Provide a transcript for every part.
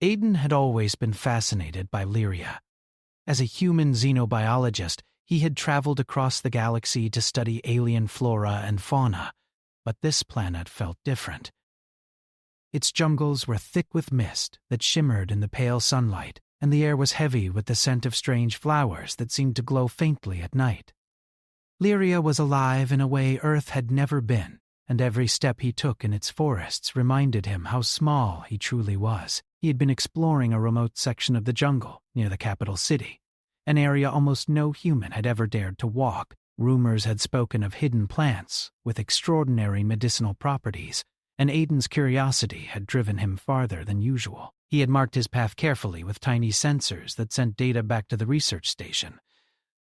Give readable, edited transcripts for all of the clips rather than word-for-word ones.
Aiden had always been fascinated by Lyria. As a human xenobiologist, he had traveled across the galaxy to study alien flora and fauna, but this planet felt different. Its jungles were thick with mist that shimmered in the pale sunlight, and the air was heavy with the scent of strange flowers that seemed to glow faintly at night. Lyria was alive in a way Earth had never been, and every step he took in its forests reminded him how small he truly was. He had been exploring a remote section of the jungle near the capital city, an area almost no human had ever dared to walk. Rumors had spoken of hidden plants with extraordinary medicinal properties, and Aiden's curiosity had driven him farther than usual. He had marked his path carefully with tiny sensors that sent data back to the research station.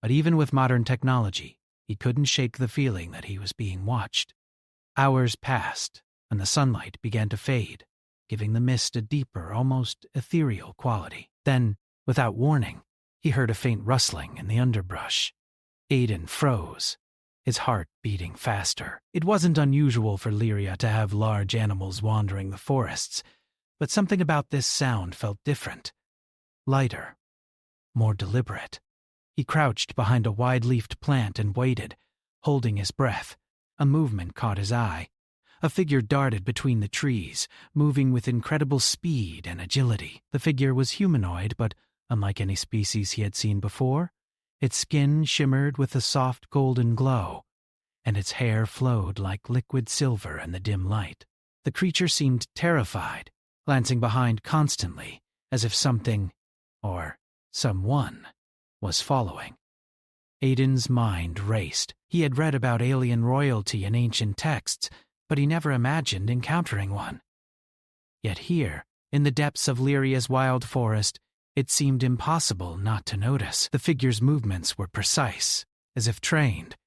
But even with modern technology, he couldn't shake the feeling that he was being watched. Hours passed, and the sunlight began to fade, giving the mist a deeper, almost ethereal quality. Then, without warning, he heard a faint rustling in the underbrush. Aiden froze, his heart beating faster. It wasn't unusual for Lyria to have large animals wandering the forests, but something about this sound felt different. Lighter, more deliberate. He crouched behind a wide-leafed plant and waited, holding his breath. A movement caught his eye. A figure darted between the trees, moving with incredible speed and agility. The figure was humanoid, but unlike any species he had seen before, its skin shimmered with a soft golden glow, and its hair flowed like liquid silver in the dim light. The creature seemed terrified, glancing behind constantly, as if something, or someone, was following. Aiden's mind raced. He had read about alien royalty in ancient texts, but he never imagined encountering one. Yet here, in the depths of Lyria's wild forest, it seemed impossible not to notice. The figure's movements were precise, as if trained,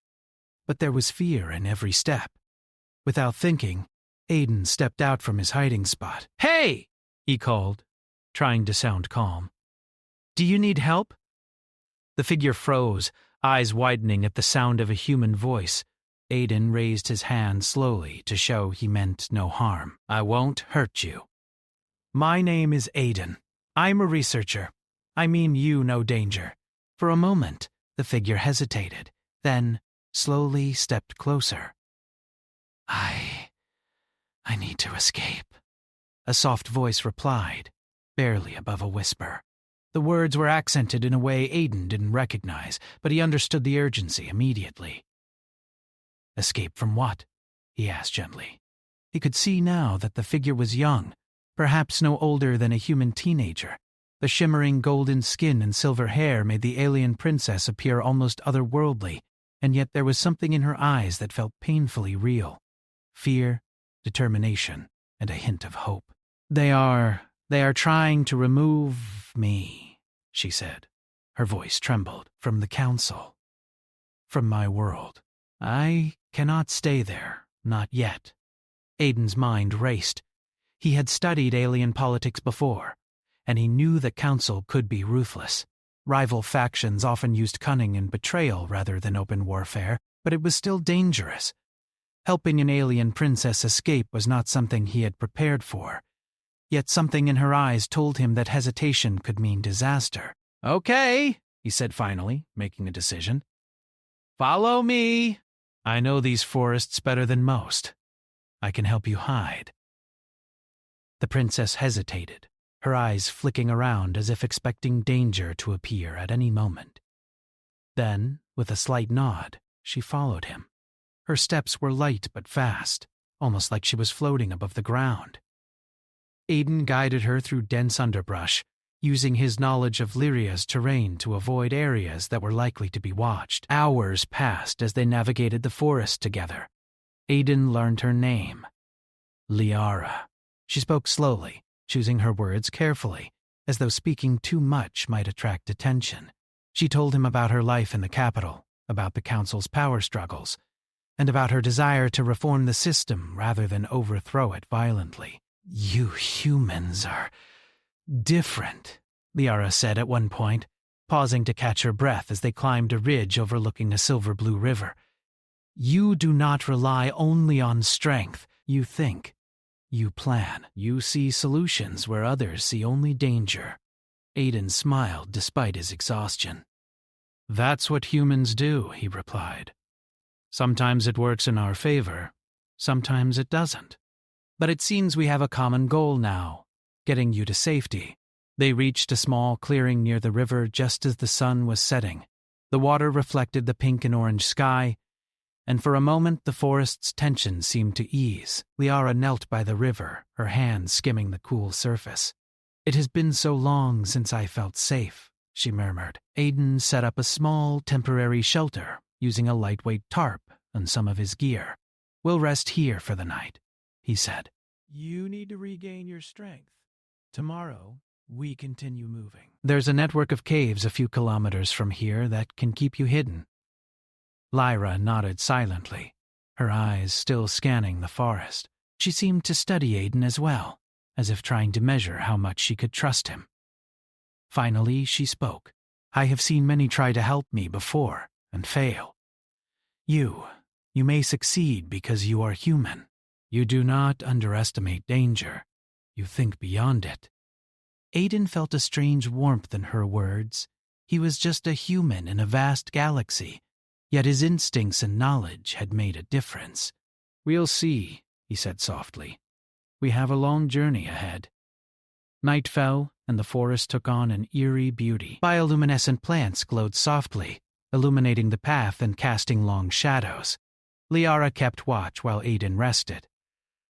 but there was fear in every step. Without thinking, Aiden stepped out from his hiding spot. "Hey!" he called, trying to sound calm. "Do you need help?" The figure froze, eyes widening at the sound of a human voice. Aiden raised his hand slowly to show he meant no harm. "I won't hurt you. My name is Aiden. I'm a researcher. I mean you no danger." For a moment, the figure hesitated, then slowly stepped closer. I need to escape," a soft voice replied, barely above a whisper. The words were accented in a way Aiden didn't recognize, but he understood the urgency immediately. "Escape from what?" he asked gently. He could see now that the figure was young, perhaps no older than a human teenager. The shimmering golden skin and silver hair made the alien princess appear almost otherworldly, and yet there was something in her eyes that felt painfully real. Fear, determination, and a hint of hope. They are trying to remove me," she said. Her voice trembled. "From the council. From my world. I cannot stay there, not yet." Aiden's mind raced. He had studied alien politics before, and he knew the council could be ruthless. Rival factions often used cunning and betrayal rather than open warfare, but it was still dangerous. Helping an alien princess escape was not something he had prepared for. Yet something in her eyes told him that hesitation could mean disaster. "Okay," he said finally, making a decision. "Follow me. I know these forests better than most. I can help you hide." The princess hesitated, her eyes flicking around as if expecting danger to appear at any moment. Then, with a slight nod, she followed him. Her steps were light but fast, almost like she was floating above the ground. Aiden guided her through dense underbrush, using his knowledge of Lyria's terrain to avoid areas that were likely to be watched. Hours passed as they navigated the forest together. Aiden learned her name, Liara. She spoke slowly, choosing her words carefully, as though speaking too much might attract attention. She told him about her life in the capital, about the council's power struggles, and about her desire to reform the system rather than overthrow it violently. "You humans are different," Liara said at one point, pausing to catch her breath as they climbed a ridge overlooking a silver-blue river. "You do not rely only on strength. You think. You plan. You see solutions where others see only danger. Aiden smiled despite his exhaustion. That's what humans do, he replied. Sometimes it works in our favor, sometimes it doesn't. But it seems we have a common goal now, getting you to safety. They reached a small clearing near the river just as the sun was setting. The water reflected the pink and orange sky, and for a moment the forest's tension seemed to ease. Liara knelt by the river, her hands skimming the cool surface. It has been so long since I felt safe, she murmured. Aiden set up a small, temporary shelter, using a lightweight tarp and some of his gear. We'll rest here for the night, he said. You need to regain your strength. Tomorrow, we continue moving. There's a network of caves a few kilometers from here that can keep you hidden. Lyra nodded silently, her eyes still scanning the forest. She seemed to study Aiden as well, as if trying to measure how much she could trust him. Finally, she spoke. I have seen many try to help me before and fail. You may succeed because you are human. You do not underestimate danger. You think beyond it. Aiden felt a strange warmth in her words. He was just a human in a vast galaxy, yet his instincts and knowledge had made a difference. We'll see, he said softly. We have a long journey ahead. Night fell, and the forest took on an eerie beauty. Bioluminescent plants glowed softly, illuminating the path and casting long shadows. Liara kept watch while Aiden rested,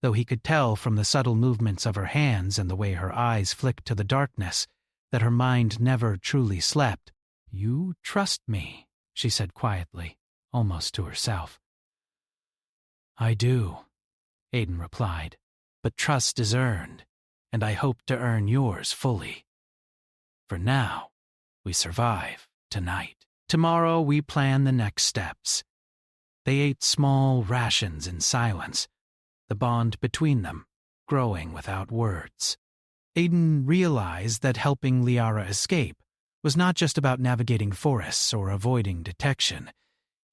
though he could tell from the subtle movements of her hands and the way her eyes flicked to the darkness that her mind never truly slept. You trust me, she said quietly, almost to herself. I do, Aiden replied, but trust is earned, and I hope to earn yours fully. For now, we survive tonight. Tomorrow we plan the next steps. They ate small rations in silence, the bond between them growing without words. Aiden realized that helping Liara escape was not just about navigating forests or avoiding detection.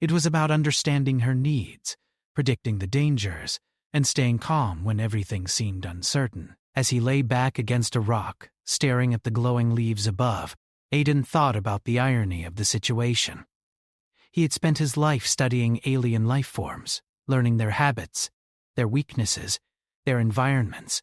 It was about understanding her needs, predicting the dangers, and staying calm when everything seemed uncertain. As he lay back against a rock, staring at the glowing leaves above, Aiden thought about the irony of the situation. He had spent his life studying alien life forms, learning their habits, their weaknesses, their environments.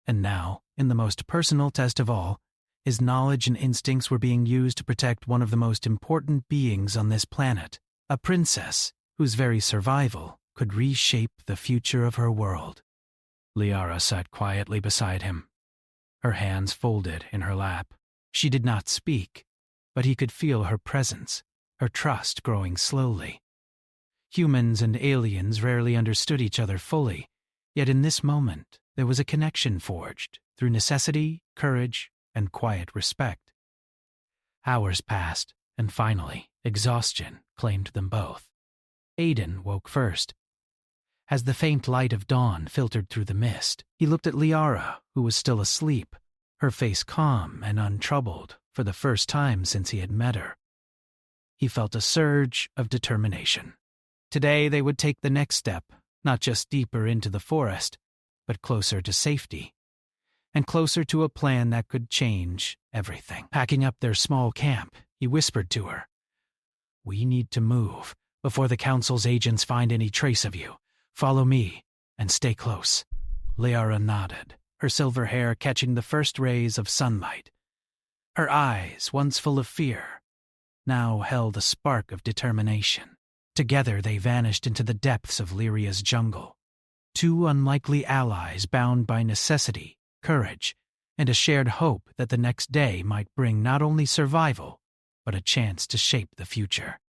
And now, in the most personal test of all, his knowledge and instincts were being used to protect one of the most important beings on this planet, a princess whose very survival could reshape the future of her world. Liara sat quietly beside him, her hands folded in her lap. She did not speak, but he could feel her presence, her trust growing slowly. Humans and aliens rarely understood each other fully, yet in this moment there was a connection forged through necessity, courage, and quiet respect. Hours passed, and finally, exhaustion claimed them both. Aiden woke first. As the faint light of dawn filtered through the mist, he looked at Liara, who was still asleep, her face calm and untroubled for the first time since he had met her. He felt a surge of determination. Today they would take the next step, not just deeper into the forest, but closer to safety, and closer to a plan that could change everything. Packing up their small camp, he whispered to her, "We need to move before the Council's agents find any trace of you. Follow me and stay close." Liara nodded, her silver hair catching the first rays of sunlight. Her eyes, once full of fear, now held a spark of determination. Together they vanished into the depths of Lyria's jungle, two unlikely allies bound by necessity, courage, and a shared hope that the next day might bring not only survival, but a chance to shape the future.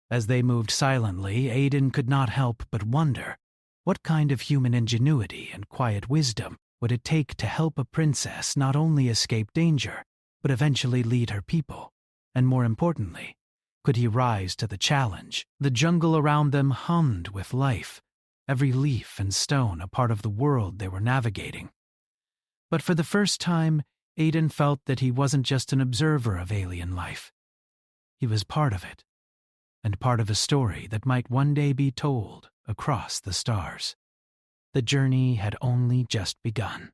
As they moved silently, Aiden could not help but wonder, what kind of human ingenuity and quiet wisdom would it take to help a princess not only escape danger, but eventually lead her people? And more importantly, could he rise to the challenge? The jungle around them hummed with life, every leaf and stone a part of the world they were navigating. But for the first time, Aiden felt that he wasn't just an observer of alien life. He was part of it, and part of a story that might one day be told across the stars. The journey had only just begun.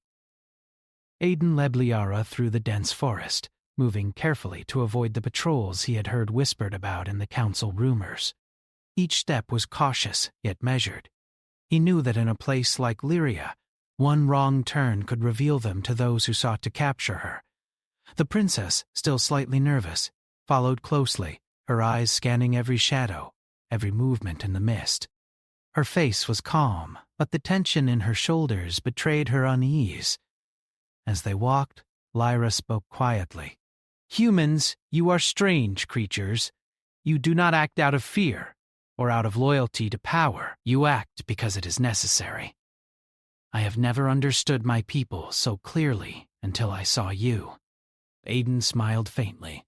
Aiden led Liara through the dense forest, moving carefully to avoid the patrols he had heard whispered about in the council rumors. Each step was cautious, yet measured. He knew that in a place like Lyria, one wrong turn could reveal them to those who sought to capture her. The princess, still slightly nervous, followed closely, her eyes scanning every shadow, every movement in the mist. Her face was calm, but the tension in her shoulders betrayed her unease. As they walked, Lyra spoke quietly. "Humans, you are strange creatures. You do not act out of fear, or out of loyalty to power. You act because it is necessary. I have never understood my people so clearly until I saw you." Aiden smiled faintly.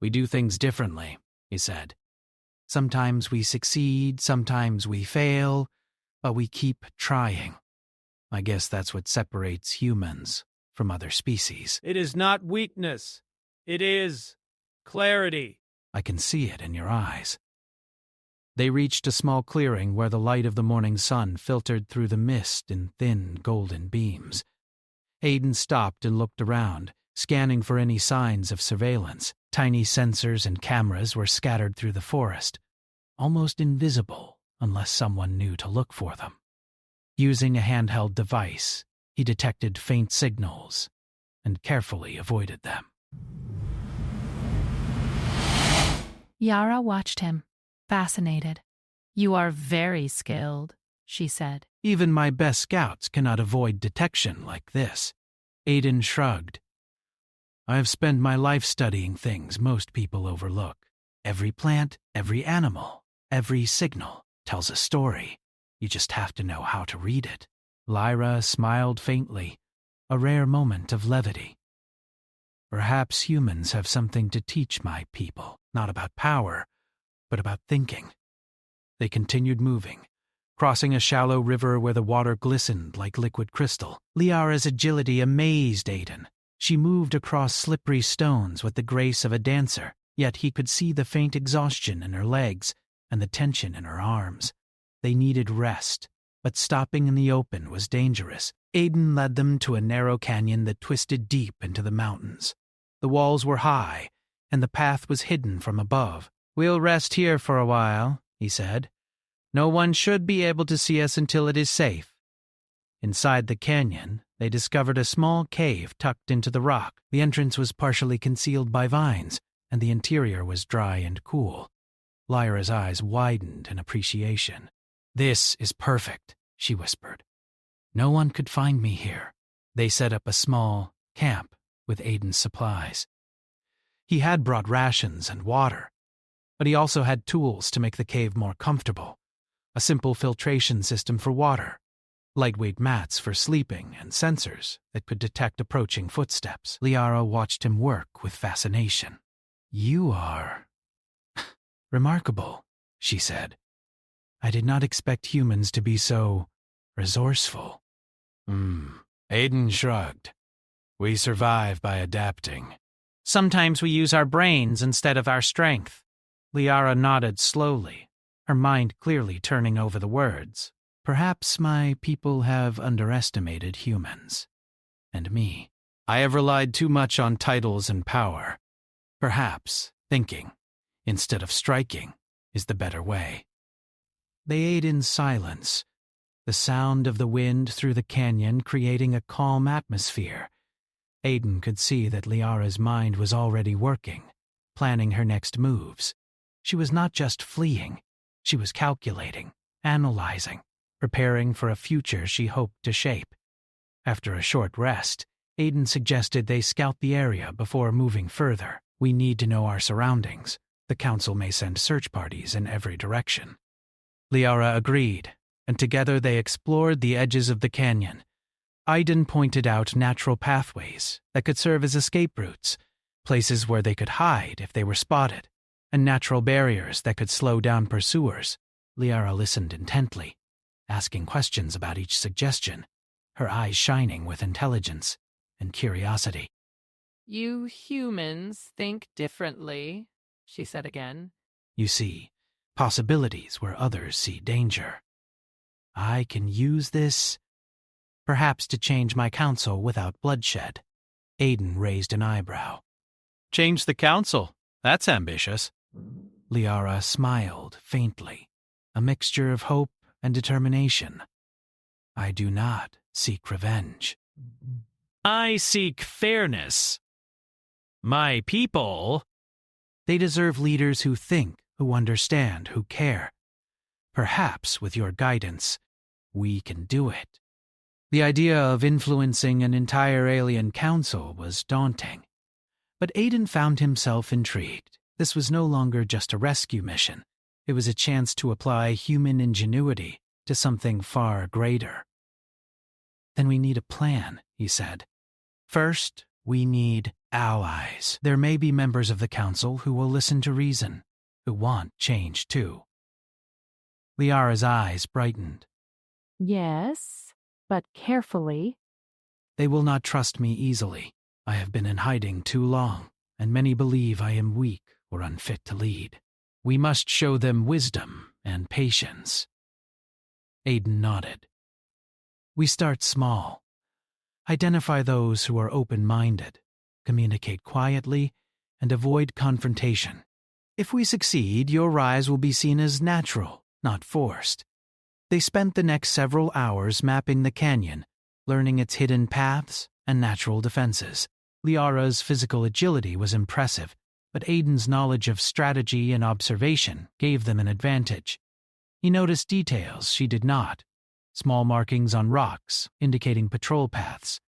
"We do things differently," he said. "Sometimes we succeed, sometimes we fail, but we keep trying. I guess that's what separates humans from other species." "It is not weakness. It is clarity." "I can see it in your eyes." They reached a small clearing where the light of the morning sun filtered through the mist in thin, golden beams. Aiden stopped and looked around, scanning for any signs of surveillance. Tiny sensors and cameras were scattered through the forest, almost invisible unless someone knew to look for them. Using a handheld device, he detected faint signals and carefully avoided them. Yara watched him, fascinated. "You are very skilled," she said. "Even my best scouts cannot avoid detection like this." Aiden shrugged. "I have spent my life studying things most people overlook. Every plant, every animal, every signal tells a story. You just have to know how to read it." Lyra smiled faintly, a rare moment of levity. "Perhaps humans have something to teach my people, not about power, but about thinking." They continued moving, crossing a shallow river where the water glistened like liquid crystal. Liara's agility amazed Aiden. She moved across slippery stones with the grace of a dancer, yet he could see the faint exhaustion in her legs and the tension in her arms. They needed rest, but stopping in the open was dangerous. Aiden led them to a narrow canyon that twisted deep into the mountains. The walls were high, and the path was hidden from above. "We'll rest here for a while," he said. "No one should be able to see us until it is safe." Inside the canyon, they discovered a small cave tucked into the rock. The entrance was partially concealed by vines, and the interior was dry and cool. Lyra's eyes widened in appreciation. "This is perfect," she whispered. "No one could find me here." They set up a small camp with Aiden's supplies. He had brought rations and water, but he also had tools to make the cave more comfortable. A simple filtration system for water, lightweight mats for sleeping, and sensors that could detect approaching footsteps. Liara watched him work with fascination. "You are remarkable," she said. "I did not expect humans to be so resourceful." Aiden shrugged. "We survive by adapting. Sometimes we use our brains instead of our strength." Liara nodded slowly, her mind clearly turning over the words. "Perhaps my people have underestimated humans. And me. I have relied too much on titles and power. Perhaps thinking, instead of striking, is the better way." They ate in silence, the sound of the wind through the canyon creating a calm atmosphere. Aiden could see that Liara's mind was already working, planning her next moves. She was not just fleeing, she was calculating, analyzing, preparing for a future she hoped to shape. After a short rest, Aiden suggested they scout the area before moving further. "We need to know our surroundings. The council may send search parties in every direction." Liara agreed, and together they explored the edges of the canyon. Aiden pointed out natural pathways that could serve as escape routes, places where they could hide if they were spotted, and natural barriers that could slow down pursuers. Liara listened intently, asking questions about each suggestion, her eyes shining with intelligence and curiosity. "You humans think differently," she said again. "You see possibilities where others see danger." I can use this, perhaps to change my council without bloodshed. Aiden raised an eyebrow. Change the council. That's ambitious. Liara smiled faintly, a mixture of hope and determination. I do not seek revenge. I seek fairness. My people... They deserve leaders who think, who understand, who care. Perhaps with your guidance, we can do it. The idea of influencing an entire alien council was daunting. But Aiden found himself intrigued. This was no longer just a rescue mission. It was a chance to apply human ingenuity to something far greater. Then we need a plan, he said. First, we need allies. There may be members of the council who will listen to reason, who want change too. Liara's eyes brightened. Yes, but carefully. They will not trust me easily. I have been in hiding too long, and many believe I am weak or unfit to lead. We must show them wisdom and patience. Aiden nodded. We start small. Identify those who are open-minded, communicate quietly, and avoid confrontation. If we succeed, your rise will be seen as natural, not forced. They spent the next several hours mapping the canyon, learning its hidden paths and natural defenses. Liara's physical agility was impressive, but Aiden's knowledge of strategy and observation gave them an advantage. He noticed details she did not. Small markings on rocks indicating patrol paths,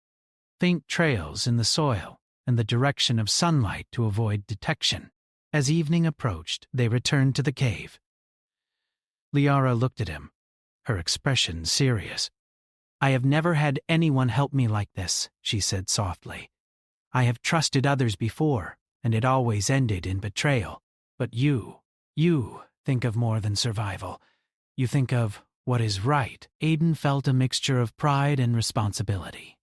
faint trails in the soil, and the direction of sunlight to avoid detection. As evening approached, they returned to the cave. Liara looked at him, her expression serious. I have never had anyone help me like this, she said softly. I have trusted others before, and it always ended in betrayal. But you think of more than survival. You think of what is right. Aiden felt a mixture of pride and responsibility.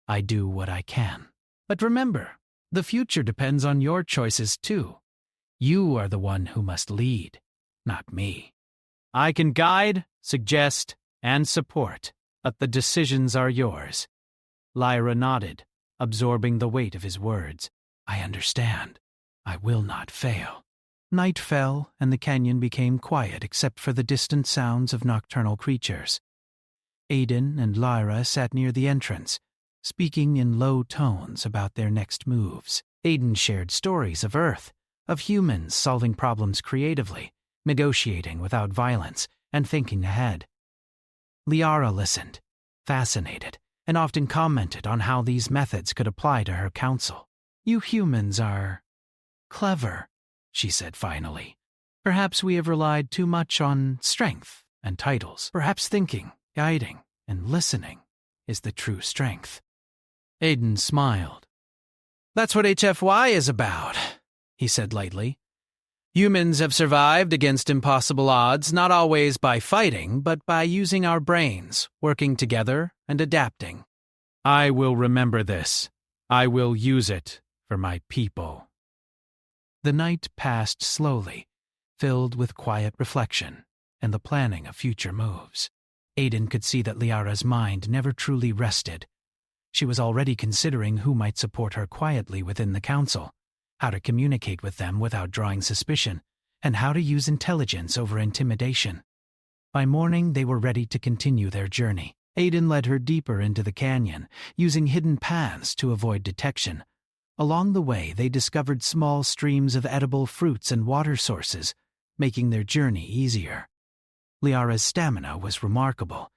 I do what I can. But remember, the future depends on your choices too. You are the one who must lead, not me. I can guide, suggest, and support, but the decisions are yours. Lyra nodded, absorbing the weight of his words. I understand. I will not fail. Night fell, and the canyon became quiet except for the distant sounds of nocturnal creatures. Aiden and Lyra sat near the entrance, speaking in low tones about their next moves. Aiden shared stories of Earth, of humans solving problems creatively, negotiating without violence, and thinking ahead. Liara listened, fascinated, and often commented on how these methods could apply to her council. You humans are clever, she said finally. Perhaps we have relied too much on strength and titles. Perhaps thinking, guiding, and listening is the true strength. Aiden smiled. That's what HFY is about, he said lightly. Humans have survived against impossible odds, not always by fighting, but by using our brains, working together and adapting. I will remember this. I will use it for my people. The night passed slowly, filled with quiet reflection and the planning of future moves. Aiden could see that Liara's mind never truly rested. She was already considering who might support her quietly within the council, how to communicate with them without drawing suspicion, and how to use intelligence over intimidation. By morning, they were ready to continue their journey. Aiden led her deeper into the canyon, using hidden paths to avoid detection. Along the way, they discovered small streams of edible fruits and water sources, making their journey easier. Liara's stamina was remarkable,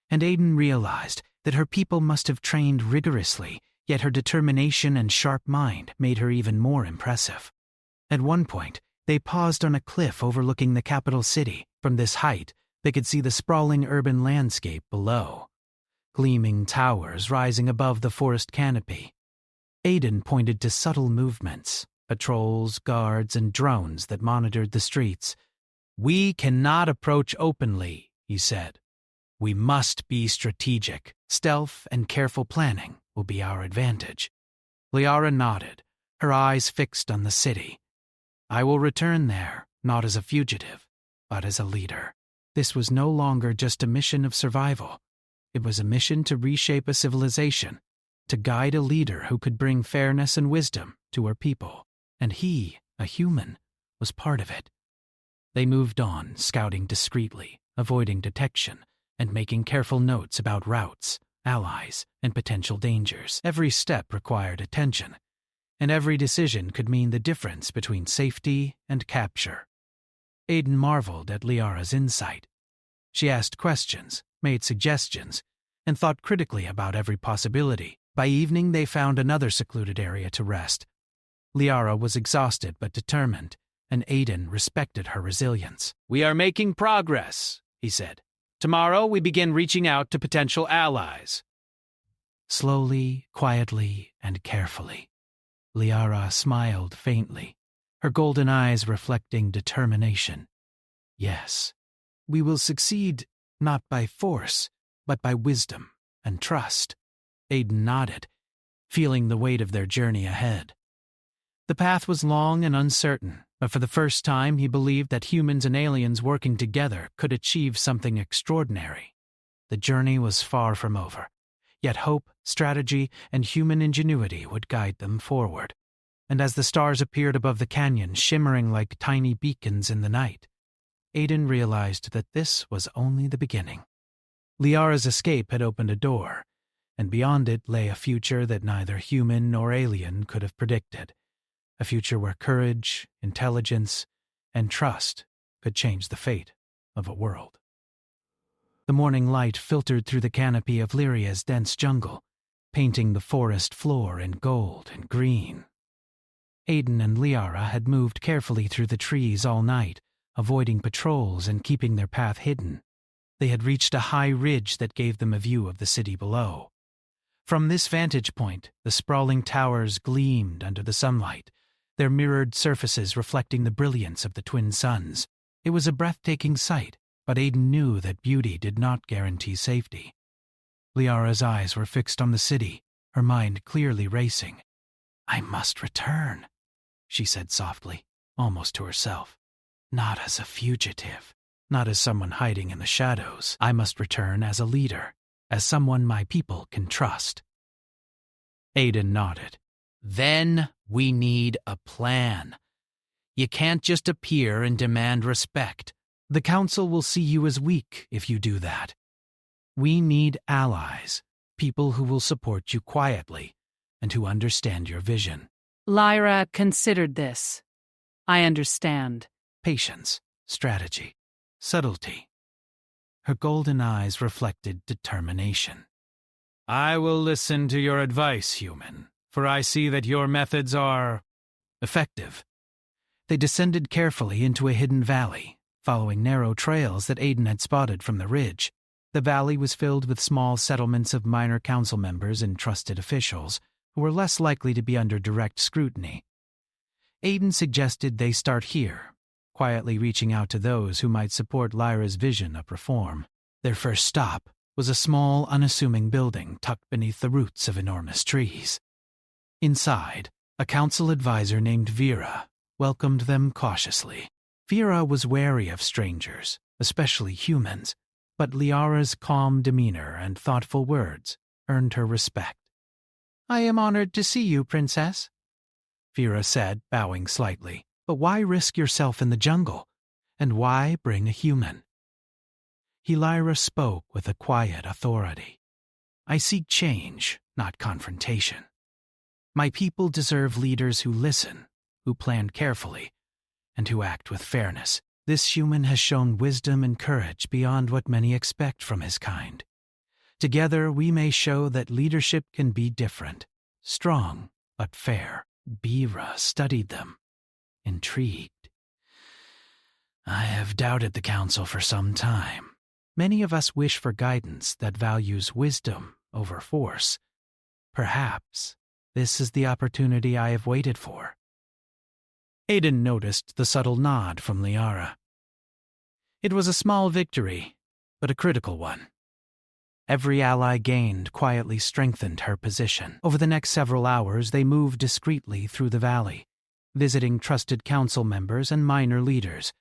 and Aiden realized that her people must have trained rigorously, yet her determination and sharp mind made her even more impressive. At one point, they paused on a cliff overlooking the capital city. From this height, they could see the sprawling urban landscape below, gleaming towers rising above the forest canopy. Aiden pointed to subtle movements, patrols, guards, and drones that monitored the streets. We cannot approach openly, he said. We must be strategic. Stealth and careful planning will be our advantage. Liara nodded, her eyes fixed on the city. I will return there, not as a fugitive, but as a leader. This was no longer just a mission of survival. It was a mission to reshape a civilization, to guide a leader who could bring fairness and wisdom to her people. And he, a human, was part of it. They moved on, scouting discreetly, avoiding detection, and making careful notes about routes, allies, and potential dangers. Every step required attention, and every decision could mean the difference between safety and capture. Aiden marveled at Liara's insight. She asked questions, made suggestions, and thought critically about every possibility. By evening, they found another secluded area to rest. Liara was exhausted but determined, and Aiden respected her resilience. "We are making progress," he said. "Tomorrow we begin reaching out to potential allies." Slowly, quietly, and carefully, Liara smiled faintly, her golden eyes reflecting determination. "Yes, we will succeed not by force, but by wisdom and trust." Aiden nodded, feeling the weight of their journey ahead. The path was long and uncertain, but for the first time he believed that humans and aliens working together could achieve something extraordinary. The journey was far from over, yet hope, strategy, and human ingenuity would guide them forward. And as the stars appeared above the canyon, shimmering like tiny beacons in the night, Aiden realized that this was only the beginning. Liara's escape had opened a door, and beyond it lay a future that neither human nor alien could have predicted. A future where courage, intelligence, and trust could change the fate of a world. The morning light filtered through the canopy of Lyria's dense jungle, painting the forest floor in gold and green. Aiden and Liara had moved carefully through the trees all night, avoiding patrols and keeping their path hidden. They had reached a high ridge that gave them a view of the city below. From this vantage point, the sprawling towers gleamed under the sunlight, their mirrored surfaces reflecting the brilliance of the twin suns. It was a breathtaking sight, but Aiden knew that beauty did not guarantee safety. Liara's eyes were fixed on the city, her mind clearly racing. "I must return," she said softly, almost to herself. "Not as a fugitive, not as someone hiding in the shadows. I must return as a leader, as someone my people can trust." Aiden nodded. "Then we need a plan. You can't just appear and demand respect. The council will see you as weak if you do that. We need allies, people who will support you quietly and who understand your vision." Lyra considered this. "I understand." Patience, strategy, subtlety. Her golden eyes reflected determination. "I will listen to your advice, human, for I see that your methods are effective." They descended carefully into a hidden valley, following narrow trails that Aiden had spotted from the ridge. The valley was filled with small settlements of minor council members and trusted officials, who were less likely to be under direct scrutiny. Aiden suggested they start here, quietly reaching out to those who might support Lyra's vision of reform. Their first stop was a small, unassuming building tucked beneath the roots of enormous trees. Inside, a council advisor named Vera welcomed them cautiously. Vera was wary of strangers, especially humans, but Liara's calm demeanor and thoughtful words earned her respect. "I am honored to see you, Princess," Vera said, bowing slightly. "But why risk yourself in the jungle? And why bring a human?" Lyra spoke with a quiet authority. "I seek change, not confrontation. My people deserve leaders who listen, who plan carefully, and who act with fairness. This human has shown wisdom and courage beyond what many expect from his kind. Together we may show that leadership can be different, strong but fair." Vera studied them, intrigued. "I have doubted the council for some time. Many of us wish for guidance that values wisdom over force. Perhaps this is the opportunity I have waited for." Aiden noticed the subtle nod from Liara. It was a small victory, but a critical one. Every ally gained quietly strengthened her position. Over the next several hours, they moved discreetly through the valley, visiting trusted council members and minor leaders.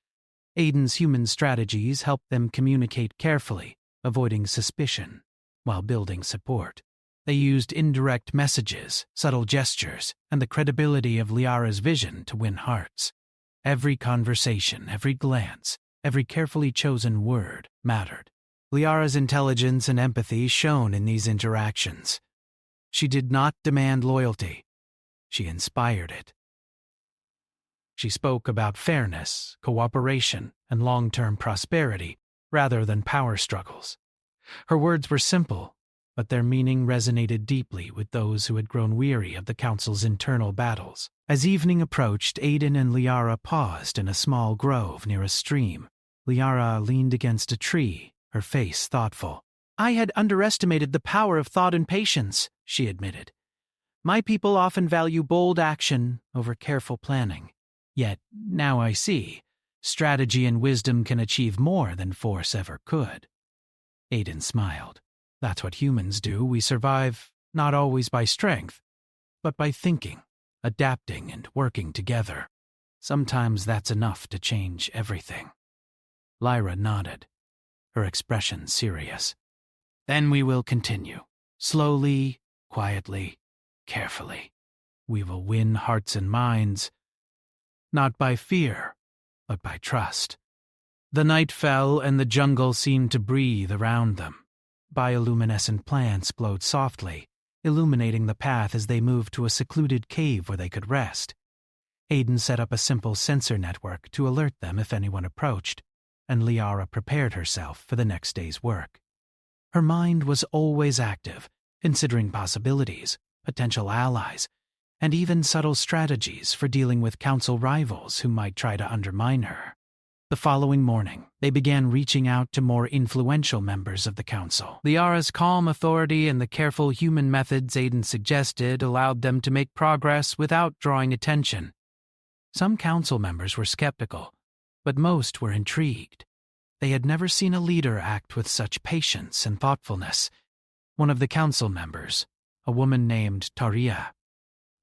Aiden's human strategies helped them communicate carefully, avoiding suspicion, while building support. They used indirect messages, subtle gestures, and the credibility of Liara's vision to win hearts. Every conversation, every glance, every carefully chosen word mattered. Liara's intelligence and empathy shone in these interactions. She did not demand loyalty. She inspired it. She spoke about fairness, cooperation, and long-term prosperity, rather than power struggles. Her words were simple, but their meaning resonated deeply with those who had grown weary of the Council's internal battles. As evening approached, Aiden and Liara paused in a small grove near a stream. Liara leaned against a tree, her face thoughtful. "I had underestimated the power of thought and patience," she admitted. "My people often value bold action over careful planning. Yet, now I see, strategy and wisdom can achieve more than force ever could." Aiden smiled. "That's what humans do. We survive not always by strength, but by thinking, adapting, and working together. Sometimes that's enough to change everything." Lyra nodded, her expression serious. "Then we will continue. Slowly, quietly, carefully. We will win hearts and minds, not by fear, but by trust." The night fell and the jungle seemed to breathe around them. Bioluminescent plants glowed softly, illuminating the path as they moved to a secluded cave where they could rest. Aiden set up a simple sensor network to alert them if anyone approached, and Liara prepared herself for the next day's work. Her mind was always active, considering possibilities, potential allies, and even subtle strategies for dealing with council rivals who might try to undermine her. The following morning, they began reaching out to more influential members of the council. Liara's calm authority and the careful human methods Aiden suggested allowed them to make progress without drawing attention. Some council members were skeptical, but most were intrigued. They had never seen a leader act with such patience and thoughtfulness. One of the council members, a woman named Taria,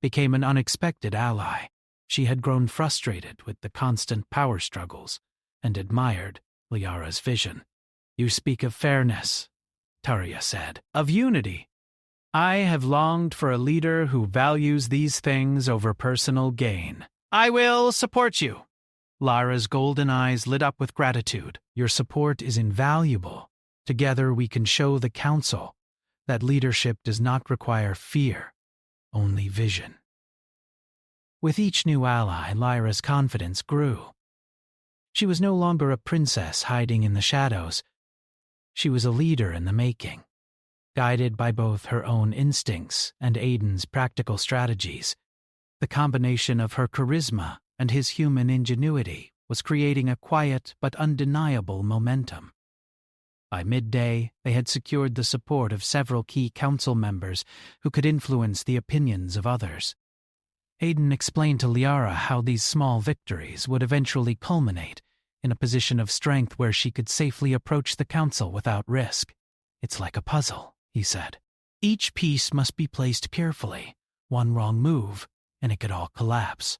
became an unexpected ally. She had grown frustrated with the constant power struggles and admired Liara's vision. "You speak of fairness," Taria said, "of unity. I have longed for a leader who values these things over personal gain. I will support you." Lara's golden eyes lit up with gratitude. "Your support is invaluable. Together we can show the council that leadership does not require fear, only vision." With each new ally, Lyra's confidence grew. She was no longer a princess hiding in the shadows. She was a leader in the making, guided by both her own instincts and Aiden's practical strategies. The combination of her charisma and his human ingenuity was creating a quiet but undeniable momentum. By midday, they had secured the support of several key council members who could influence the opinions of others. Aiden explained to Liara how these small victories would eventually culminate in a position of strength where she could safely approach the council without risk. "It's like a puzzle," he said. "Each piece must be placed carefully. One wrong move, and it could all collapse.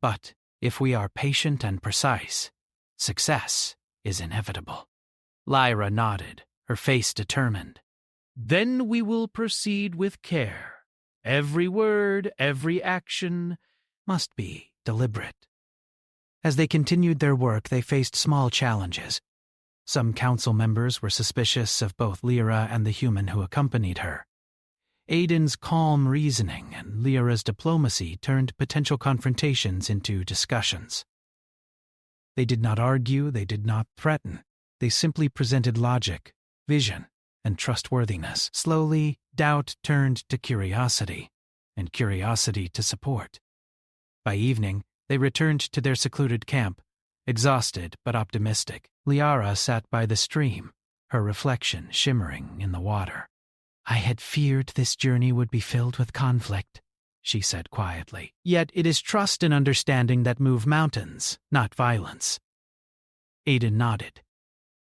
But if we are patient and precise, success is inevitable." Lyra nodded, her face determined. "Then we will proceed with care. Every word, every action must be deliberate." As they continued their work, they faced small challenges. Some council members were suspicious of both Lyra and the human who accompanied her. Aiden's calm reasoning and Lyra's diplomacy turned potential confrontations into discussions. They did not argue, they did not threaten. They simply presented logic, vision, and trustworthiness. Slowly, doubt turned to curiosity, and curiosity to support. By evening, they returned to their secluded camp, exhausted but optimistic. Liara sat by the stream, her reflection shimmering in the water. "I had feared this journey would be filled with conflict," she said quietly. "Yet it is trust and understanding that move mountains, not violence." Aiden nodded.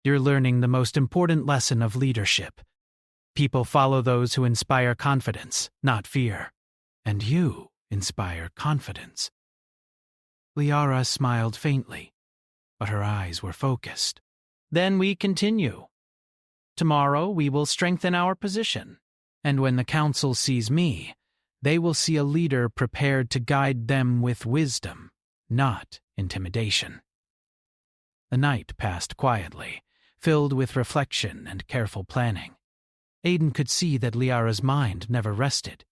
"You're learning the most important lesson of leadership. People follow those who inspire confidence, not fear. And you inspire confidence." Liara smiled faintly. but her eyes were focused. Then we continue. Tomorrow we will strengthen our position, and when the council sees me, they will see a leader prepared to guide them with wisdom, not intimidation. The night passed quietly, filled with reflection and careful planning. Aiden could see that Liara's mind never rested.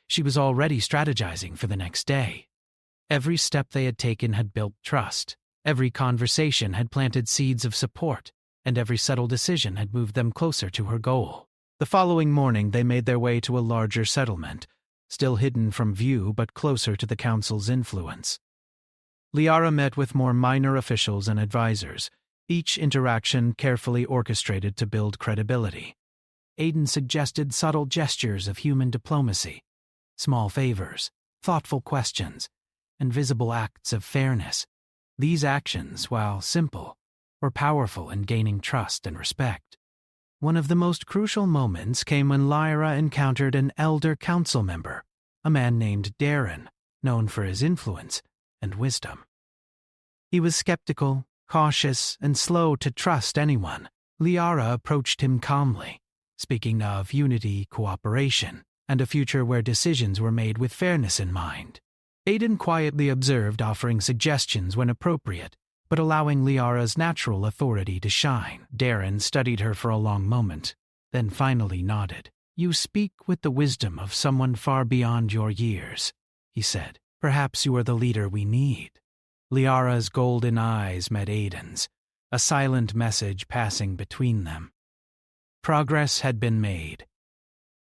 She was already strategizing for the next day. Every step they had taken had built trust. Every conversation had planted seeds of support, and every subtle decision had moved them closer to her goal. The following morning they made their way to a larger settlement, still hidden from view but closer to the council's influence. Liara met with more minor officials and advisors, each interaction carefully orchestrated to build credibility. Aiden suggested subtle gestures of human diplomacy, small favors, thoughtful questions, and visible acts of fairness. These actions, while simple, were powerful in gaining trust and respect. One of the most crucial moments came when Lyra encountered an elder council member, a man named Darren, known for his influence and wisdom. He was skeptical, cautious, and slow to trust anyone. Liara approached him calmly, speaking of unity, cooperation, and a future where decisions were made with fairness in mind. Aiden quietly observed, offering suggestions when appropriate, but allowing Liara's natural authority to shine. Darren studied her for a long moment, then finally nodded. "You speak with the wisdom of someone far beyond your years," he said. "Perhaps you are the leader we need." Liara's golden eyes met Aiden's, a silent message passing between them. Progress had been made.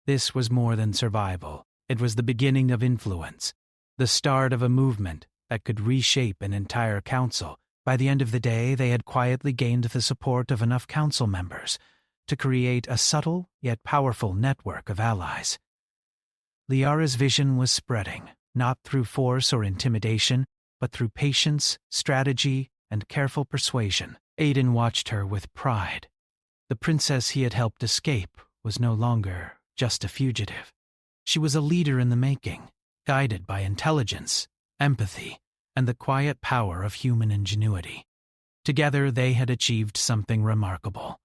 This was more than survival. It was the beginning of influence, the start of a movement that could reshape an entire council. By the end of the day, they had quietly gained the support of enough council members to create a subtle yet powerful network of allies. Liara's vision was spreading, not through force or intimidation, but through patience, strategy, and careful persuasion. Aiden watched her with pride. The princess he had helped escape was no longer just a fugitive. She was a leader in the making, guided by intelligence, empathy, and the quiet power of human ingenuity. Together they had achieved something remarkable.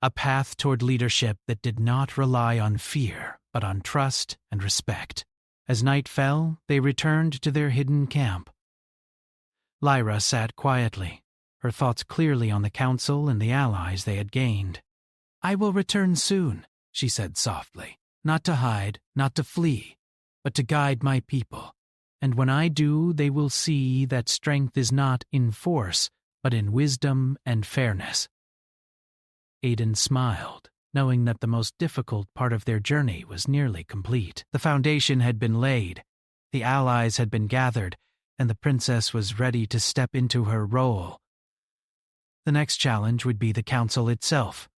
A path toward leadership that did not rely on fear, but on trust and respect. As night fell, they returned to their hidden camp. Lyra sat quietly, her thoughts clearly on the council and the allies they had gained. "I will return soon," she said softly, "not to hide, not to flee, but to guide my people. And when I do, they will see that strength is not in force, but in wisdom and fairness." Aiden smiled, knowing that the most difficult part of their journey was nearly complete. The foundation had been laid, the allies had been gathered, and the princess was ready to step into her role. The next challenge would be the council itself,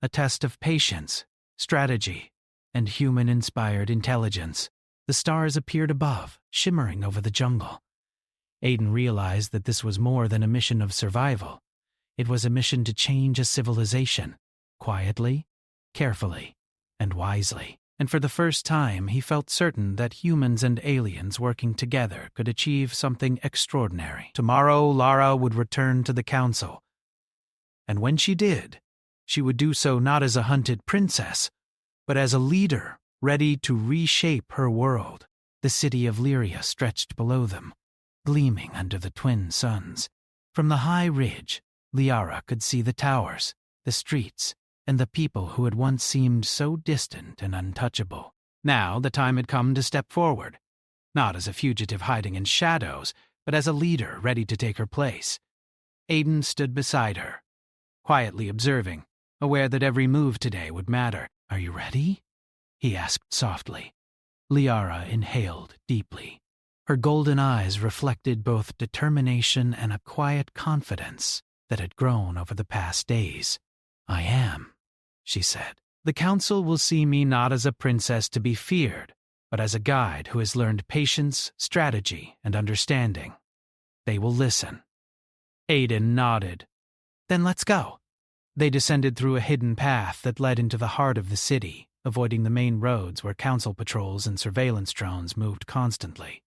a test of patience, strategy, and human-inspired intelligence. The stars appeared above, shimmering over the jungle. Aiden realized that this was more than a mission of survival. It was a mission to change a civilization, quietly, carefully, and wisely. And for the first time, he felt certain that humans and aliens working together could achieve something extraordinary. Tomorrow, Lara would return to the council. And when she did, she would do so not as a hunted princess, but as a leader ready to reshape her world. The city of Lyria stretched below them, gleaming under the twin suns. From the high ridge, Liara could see the towers, the streets, and the people who had once seemed so distant and untouchable. Now the time had come to step forward, not as a fugitive hiding in shadows, but as a leader ready to take her place. Aiden stood beside her, quietly observing, aware that every move today would matter. "Are you ready?" he asked softly. Liara inhaled deeply. Her golden eyes reflected both determination and a quiet confidence that had grown over the past days. "I am," she said. "The council will see me not as a princess to be feared, but as a guide who has learned patience, strategy, and understanding. They will listen." Aiden nodded. "Then let's go." They descended through a hidden path that led into the heart of the city, avoiding the main roads where council patrols and surveillance drones moved constantly.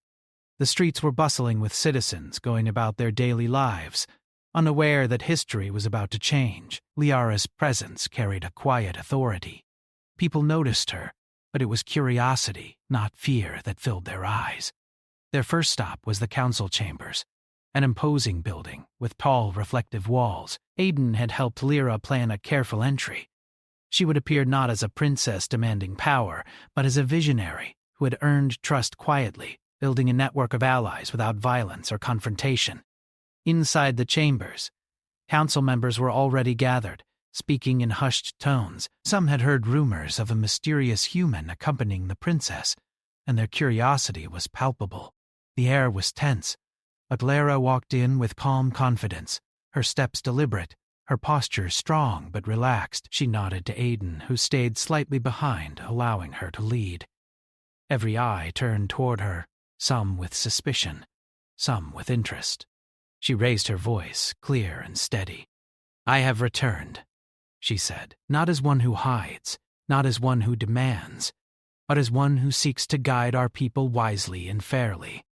The streets were bustling with citizens going about their daily lives, Unaware that history was about to change, Liara's presence carried a quiet authority. People noticed her, but it was curiosity, not fear, that filled their eyes. Their first stop was the council chambers, an imposing building with tall, reflective walls. Aiden had helped Lyra plan a careful entry. She would appear not as a princess demanding power, but as a visionary who had earned trust quietly, building a network of allies without violence or confrontation. Inside the chambers, council members were already gathered, speaking in hushed tones. Some had heard rumors of a mysterious human accompanying the princess, and their curiosity was palpable. The air was tense, but Lyra walked in with calm confidence, her steps deliberate, her posture strong but relaxed. She nodded to Aiden, who stayed slightly behind, allowing her to lead. Every eye turned toward her, some with suspicion, some with interest. She raised her voice, clear and steady. "I have returned," she said, "not as one who hides, not as one who demands, but as one who seeks to guide our people wisely and fairly."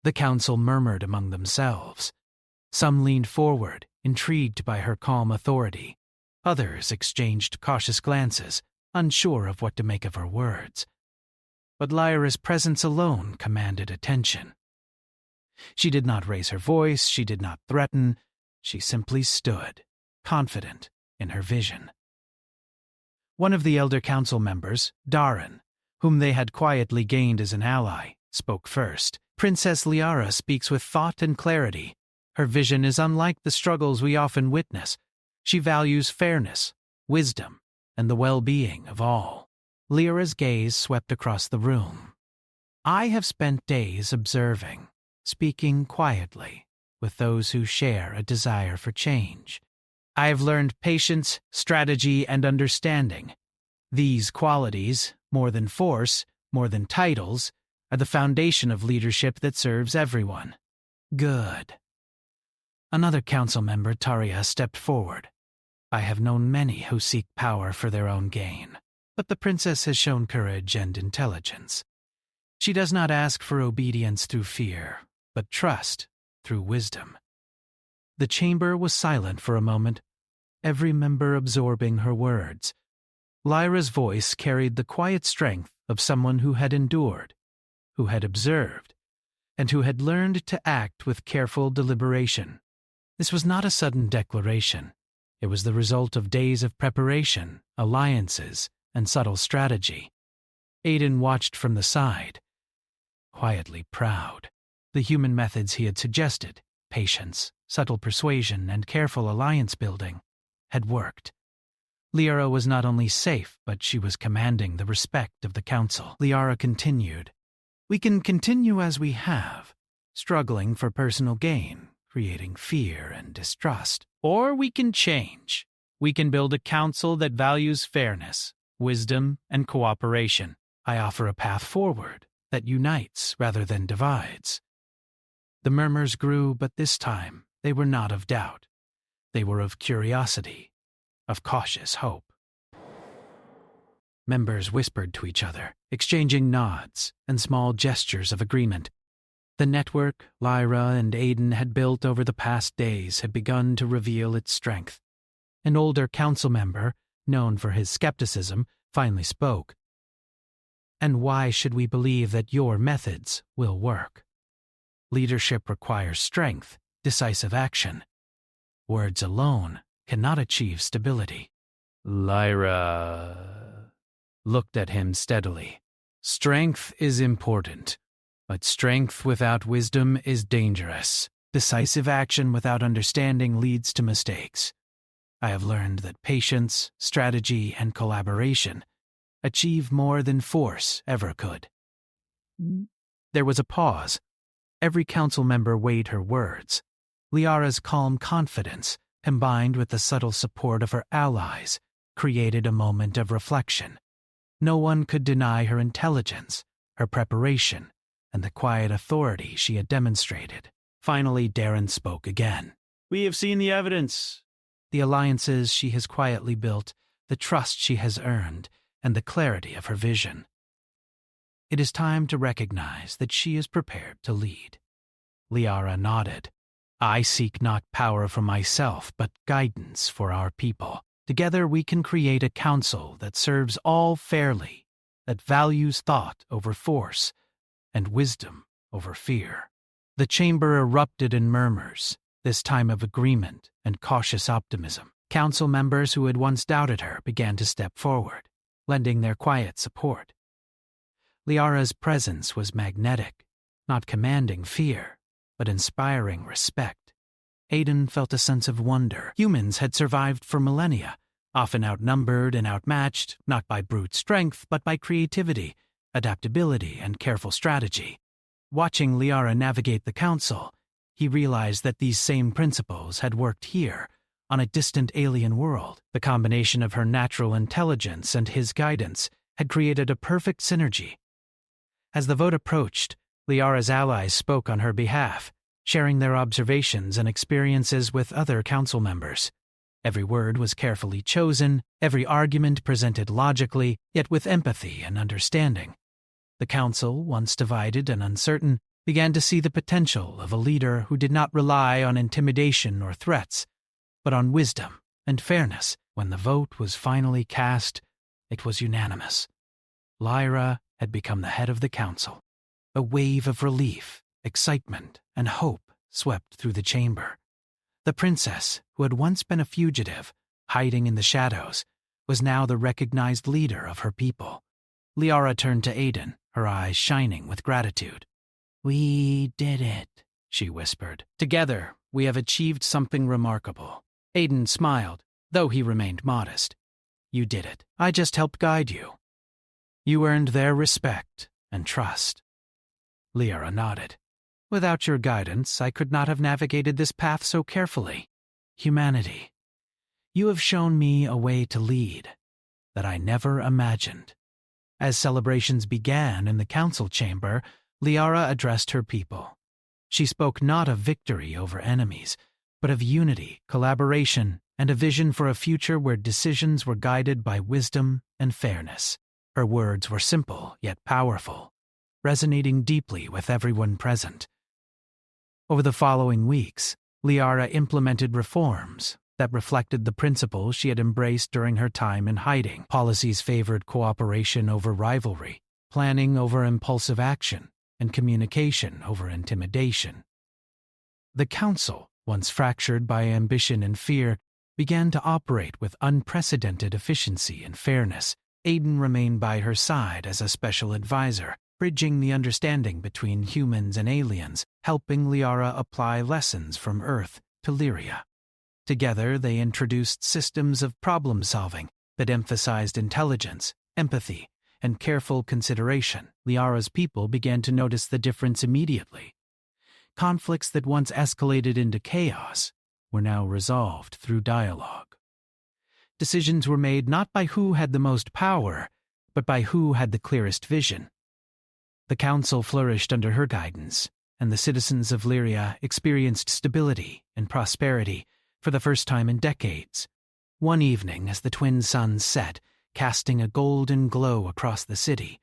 The council murmured among themselves. Some leaned forward, intrigued by her calm authority. Others exchanged cautious glances, unsure of what to make of her words. But Lyra's presence alone commanded attention. She did not raise her voice, she did not threaten, she simply stood, confident in her vision. One of the elder council members, Darren, whom they had quietly gained as an ally, spoke first. "Princess Liara speaks with thought and clarity. Her vision is unlike the struggles we often witness. She values fairness, wisdom, and the well-being of all." Lyra's gaze swept across the room. "I have spent days observing, speaking quietly with those who share a desire for change. I have learned patience, strategy, and understanding. These qualities, more than force, more than titles, are the foundation of leadership that serves everyone." "Good." Another council member, Taria, stepped forward. "I have known many who seek power for their own gain, but the princess has shown courage and intelligence. She does not ask for obedience through fear, but trust through wisdom." The chamber was silent for a moment, every member absorbing her words. Lyra's voice carried the quiet strength of someone who had endured, who had observed, and who had learned to act with careful deliberation. This was not a sudden declaration. It was the result of days of preparation, alliances, and subtle strategy. Aiden watched from the side, quietly proud. The human methods he had suggested, patience, subtle persuasion, and careful alliance building, had worked. Lyra was not only safe, but she was commanding the respect of the council. Lyra continued, "We can continue as we have, struggling for personal gain, creating fear and distrust. Or we can change. We can build a council that values fairness, wisdom, and cooperation. I offer a path forward that unites rather than divides." The murmurs grew, but this time they were not of doubt. They were of curiosity, of cautious hope. Members whispered to each other, exchanging nods and small gestures of agreement. The network Lyra and Aiden had built over the past days had begun to reveal its strength. An older council member, known for his skepticism, finally spoke. "And why should we believe that your methods will work? Leadership requires strength, decisive action. Words alone cannot achieve stability." Lyra looked at him steadily. "Strength is important, but strength without wisdom is dangerous. Decisive action without understanding leads to mistakes. I have learned that patience, strategy, and collaboration achieve more than force ever could." There was a pause. Every council member weighed her words. Liara's calm confidence, combined with the subtle support of her allies, created a moment of reflection. No one could deny her intelligence, her preparation, and the quiet authority she had demonstrated. Finally, Darren spoke again. "We have seen the evidence. The alliances she has quietly built, the trust she has earned, and the clarity of her vision. It is time to recognize that she is prepared to lead." Liara nodded. I seek not power for myself, but guidance for our people. Together we can create a council that serves all fairly, that values thought over force, and wisdom over fear." The chamber erupted in murmurs, this time of agreement and cautious optimism. Council members who had once doubted her began to step forward, lending their quiet support. Liara's presence was magnetic, not commanding fear, but inspiring respect. Aiden felt a sense of wonder. Humans had survived for millennia, often outnumbered and outmatched, not by brute strength, but by creativity, adaptability, and careful strategy. Watching Liara navigate the council, he realized that these same principles had worked here, on a distant alien world. The combination of her natural intelligence and his guidance had created a perfect synergy. As the vote approached, Liara's allies spoke on her behalf, sharing their observations and experiences with other council members. Every word was carefully chosen, every argument presented logically, yet with empathy and understanding. The council, once divided and uncertain, began to see the potential of a leader who did not rely on intimidation or threats, but on wisdom and fairness. When the vote was finally cast, it was unanimous. Lyra had become the head of the council. A wave of relief, excitement, and hope swept through the chamber. The princess, who had once been a fugitive, hiding in the shadows, was now the recognized leader of her people. Liara turned to Aiden, her eyes shining with gratitude. "We did it," she whispered. "Together, we have achieved something remarkable." Aiden smiled, though he remained modest. "You did it. I just helped guide you. You earned their respect and trust." Liara nodded. "Without your guidance, I could not have navigated this path so carefully. Humanity, you have shown me a way to lead that I never imagined." As celebrations began in the council chamber, Liara addressed her people. She spoke not of victory over enemies, but of unity, collaboration, and a vision for a future where decisions were guided by wisdom and fairness. Her words were simple yet powerful, resonating deeply with everyone present. Over the following weeks, Liara implemented reforms that reflected the principles she had embraced during her time in hiding. Policies favored cooperation over rivalry, planning over impulsive action, and communication over intimidation. The council, once fractured by ambition and fear, began to operate with unprecedented efficiency and fairness. Aiden remained by her side as a special advisor, bridging the understanding between humans and aliens, helping Liara apply lessons from Earth to Lyria. Together, they introduced systems of problem-solving that emphasized intelligence, empathy, and careful consideration. Liara's people began to notice the difference immediately. Conflicts that once escalated into chaos were now resolved through dialogue. Decisions were made not by who had the most power, but by who had the clearest vision. The council flourished under her guidance, and the citizens of Lyria experienced stability and prosperity for the first time in decades. One evening, as the twin suns set, casting a golden glow across the city,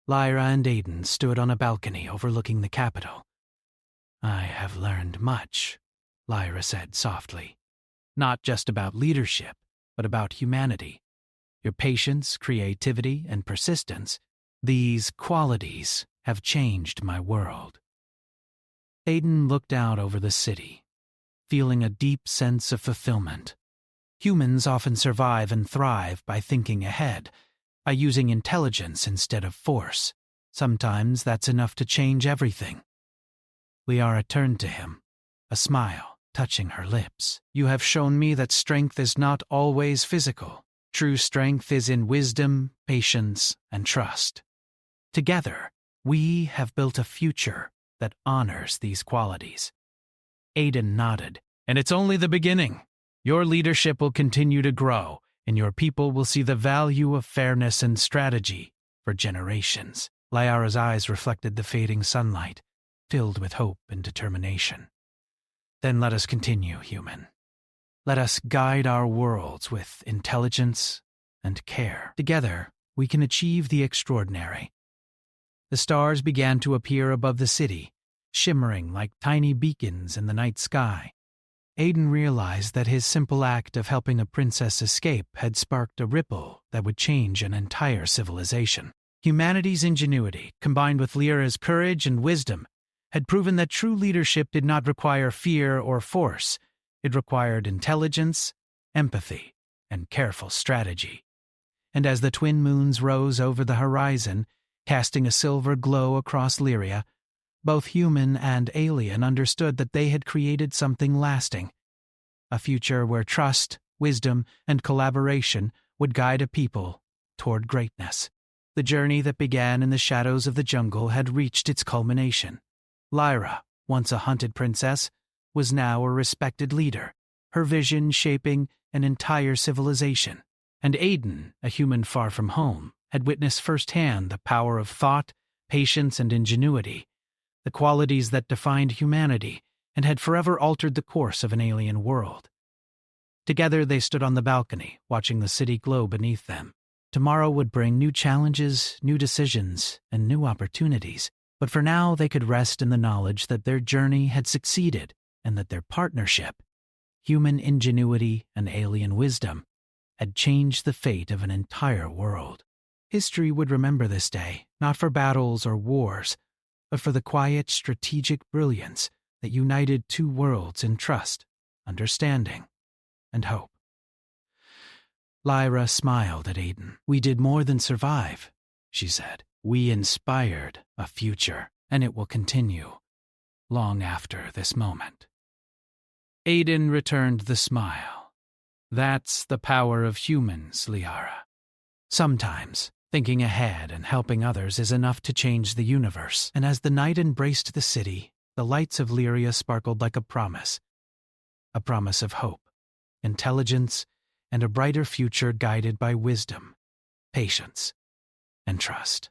Lyra and Aiden stood on a balcony overlooking the capital. "I have learned much," Lyra said softly. "Not just about leadership, but about humanity. Your patience, creativity, and persistence, these qualities have changed my world." Aiden looked out over the city, feeling a deep sense of fulfillment. Humans often survive and thrive by thinking ahead, by using intelligence instead of force. Sometimes that's enough to change everything. Liara turned to him, a smile touching her lips. "You have shown me that strength is not always physical. True strength is in wisdom, patience, and trust. Together, we have built a future that honors these qualities." Aiden nodded. "And it's only the beginning. Your leadership will continue to grow, and your people will see the value of fairness and strategy for generations." Liara's eyes reflected the fading sunlight, filled with hope and determination. "Then let us continue, human. Let us guide our worlds with intelligence and care. Together, we can achieve the extraordinary." The stars began to appear above the city, shimmering like tiny beacons in the night sky. Aiden realized that his simple act of helping a princess escape had sparked a ripple that would change an entire civilization. Humanity's ingenuity, combined with Lyra's courage and wisdom, had proven that true leadership did not require fear or force. It required intelligence, empathy, and careful strategy. And as the twin moons rose over the horizon, casting a silver glow across Lyria, both human and alien understood that they had created something lasting, a future where trust, wisdom, and collaboration would guide a people toward greatness. The journey that began in the shadows of the jungle had reached its culmination. Lyra, once a hunted princess, was now a respected leader, her vision shaping an entire civilization. And Aiden, a human far from home, had witnessed firsthand the power of thought, patience, and ingenuity, the qualities that defined humanity and had forever altered the course of an alien world. Together they stood on the balcony, watching the city glow beneath them. Tomorrow would bring new challenges, new decisions, and new opportunities, but for now they could rest in the knowledge that their journey had succeeded and that their partnership, human ingenuity and alien wisdom, had changed the fate of an entire world. History would remember this day, not for battles or wars, but for the quiet, strategic brilliance that united two worlds in trust, understanding, and hope. Lyra smiled at Aiden. "We did more than survive," she said. "We inspired a future, and it will continue long after this moment." Aiden returned the smile. "That's the power of humans, Liara. Sometimes thinking ahead and helping others is enough to change the universe." And as the night embraced the city, the lights of Lyria sparkled like a promise of hope, intelligence, and a brighter future guided by wisdom, patience, and trust.